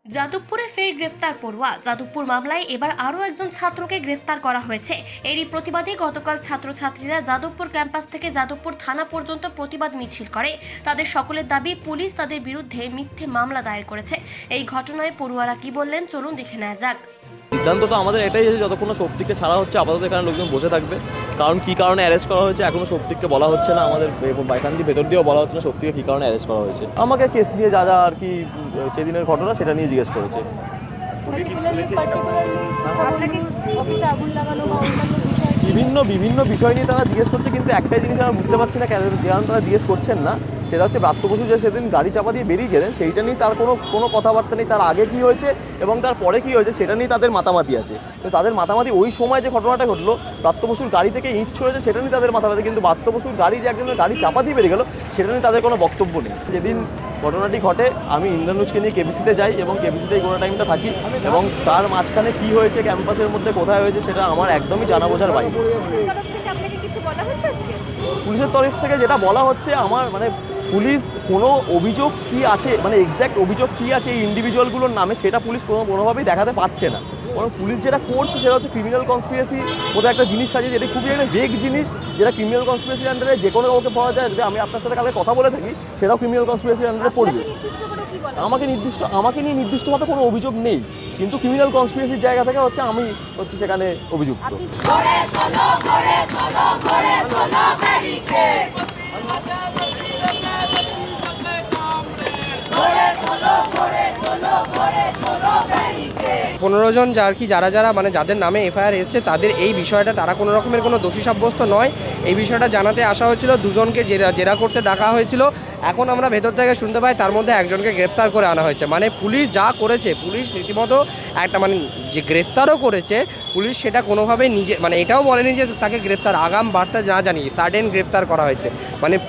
যাদবপুরে ফের গ্রেফতার পড়ুয়া। যাদবপুর মামলায় এবার আরও একজন ছাত্রকে গ্রেফতার করা হয়েছে। এরই প্রতিবাদে গতকাল ছাত্রছাত্রীরা যাদবপুর ক্যাম্পাস থেকে যাদবপুর থানা পর্যন্ত প্রতিবাদ মিছিল করে। তাদের সকলের দাবি, পুলিশ তাদের বিরুদ্ধে মিথ্যে মামলা দায়ের করেছে। এই ঘটনায় পড়ুয়ারা কি বললেন চলুন দেখে নেওয়া যাক। সিদ্ধান্ত তো আমাদের এটাই যে যতক্ষণ শক্তিকে ছাড়া হচ্ছে আপাতত এখানে লোকজন বসে থাকবে। কারণ কী কারণে অ্যারেস্ট করা হয়েছে এখনও শক্তিকে বলা হচ্ছে না, আমাদের এখান দিয়ে ভেতর দিয়েও বলা হচ্ছে না শক্তিকে কী কারণে অ্যারেস্ট করা হয়েছে। আমাকে কেস নিয়ে যা যা আর কি সেদিনের ঘটনা সেটা নিয়ে জিজ্ঞেস করেছে। বিভিন্ন বিষয় নিয়ে তারা জিজ্ঞেস করছে, কিন্তু একটাই জিনিস আমরা বুঝতে পারছি না কেন তারা জিজ্ঞেস করছেন না, সেটা হচ্ছে ব্রাত্য বসু যে সেদিন গাড়ি চাপা দিয়ে বেরিয়ে গেলেন সেইটা নিয়ে তার কোনো কথাবার্তা নেই। তার আগে কী হয়েছে এবং তার পরে কী হয়েছে সেটা নিয়ে তাদের মাতামাতি আছে। তো তাদের মাতামাতি ওই সময় যে ঘটনাটা ঘটলো, ব্রাত্য বসুর গাড়ি থেকে ইট ছড়েছে সেটা নিয়ে তাদের মাতামাতি, কিন্তু ব্রাত্য বসুর গাড়ি যে একজনের গাড়ি চাপা দিয়ে বেরিয়ে গেল সেটা নিয়ে তাদের কোনো বক্তব্য নেই। যেদিন ঘটনাটি ঘটে আমি ইন্দ্রানুজকে নিয়ে কেবিসিতে যাই এবং কেবিসিতে কোনো টাইমটা থাকি, এবং তার মাঝখানে কী হয়েছে ক্যাম্পাসের মধ্যে কোথায় হয়েছে সেটা আমার একদমই জানা বোঝার বাইরে। পুলিশের তরফ থেকে যেটা বলা হচ্ছে, আমার পুলিশ কোনো অভিযোগ কী আছে, এক্স্যাক্ট অভিযোগ কী আছে এই ইন্ডিভিজুয়ালগুলোর নামে সেটা পুলিশ কোনোভাবেই দেখাতে পারছে না। কারণ পুলিশ যেটা করছে সেটা হচ্ছে ক্রিমিনাল কনস্পিরেসি মতো একটা জিনিস আছে, যেটা খুবই একটা ভেগ জিনিস, যেটা ক্রিমিনাল কনস্পিরেসির আন্ডারে যে কোনো কাউকে পাওয়া যায়। যদি আমি আপনার সাথে কালকে কথা বলে থাকি সেটাও ক্রিমিনাল কনস্পিরেসির আন্ডারে পড়বে। আমাকে নিয়ে নির্দিষ্টভাবে কোনো অভিযোগ নেই, কিন্তু ক্রিমিনাল কনস্পিরেসির জায়গা থেকে আমি সেখানে অভিযুক্ত। পনেরো জন যারা যাদের নামে এফআইআর এসছে তাদের এই বিষয়টা তারা কোনো রকমের কোনো দোষী সাব্যস্ত নয়, এই বিষয়টা জানাতে আসা হয়েছিল। দুজনকে জেরা করতে ডাকা হয়েছিল। এখন আমরা ভেতর থেকে শুনতে পাই তার মধ্যে একজনকে গ্রেফতার করে আনা হয়েছে। পুলিশ যা করেছে, পুলিশ রীতিমতো একটা যে গ্রেফতারও করেছে পুলিশ, সেটা কোনোভাবেই এটাও বলেনি যে তাকে গ্রেফতার আগাম বার্তা না জানিয়ে সাডেন গ্রেফতার করা হয়েছে।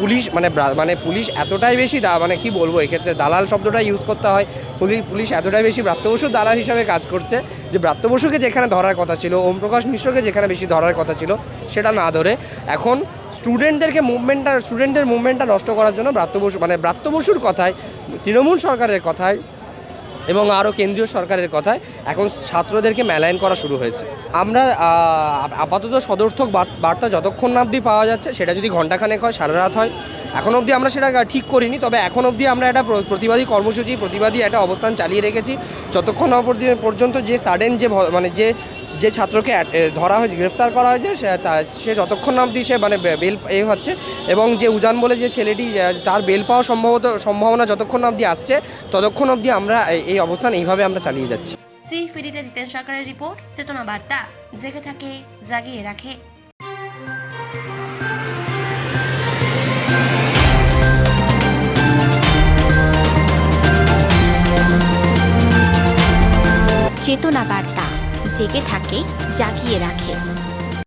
পুলিশ এতটাই বেশি কি বলবো, এক্ষেত্রে দালাল শব্দটা ইউজ করতে হয়। পুলিশ এতটাই বেশি ব্রাত্য বসুর দালাল হিসাবে কাজ করছে যে ব্রাত্য বসুকে যেখানে ধরার কথা ছিল, ওম প্রকাশ মিশ্রকে যেখানে বেশি ধরার কথা ছিল সেটা না ধরে এখন স্টুডেন্টদের মুভমেন্টটা নষ্ট করার জন্য ব্রাত্য বসুর কথায়, তৃণমূল সরকারের কথায় এবং আরও কেন্দ্রীয় সরকারের কথায় এখন ছাত্রদেরকে মেলায়ন করা শুরু হয়েছে। আমরা আপাতত সদর্থক বার্তা যতক্ষণ না অবধি পাওয়া যাচ্ছে, সেটা যদি ঘণ্টাখানেক হয়, সারা রাত হয়, এখন অবধি আমরা সেটা ঠিক করিনি। তবে এখন অবধি আমরা একটা প্রতিবাদী কর্মসূচি, প্রতিবাদী একটা অবস্থান চালিয়ে রেখেছি যতক্ষণ পর্যন্ত যে সাডেন যে ছাত্রকে ধরা হয়েছে, গ্রেফতার করা হয়েছে, সে যতক্ষণ না অবধি সে বেল হচ্ছে, এবং যে উজান বলে যে ছেলেটি তার বেল পাওয়ার সম্ভাবনা যতক্ষণ অবধি আসছে ততক্ষণ অবধি আমরা এই অবস্থান এইভাবে আমরা চালিয়ে যাচ্ছি। চিফ এডিটর জিতেন সরকারের রিপোর্ট, চেতনা বার্তা, জেগে থাকে জাগিয়ে রাখে। চেতনা বার্তা, জেগে থাকে জাগিয়ে রাখে।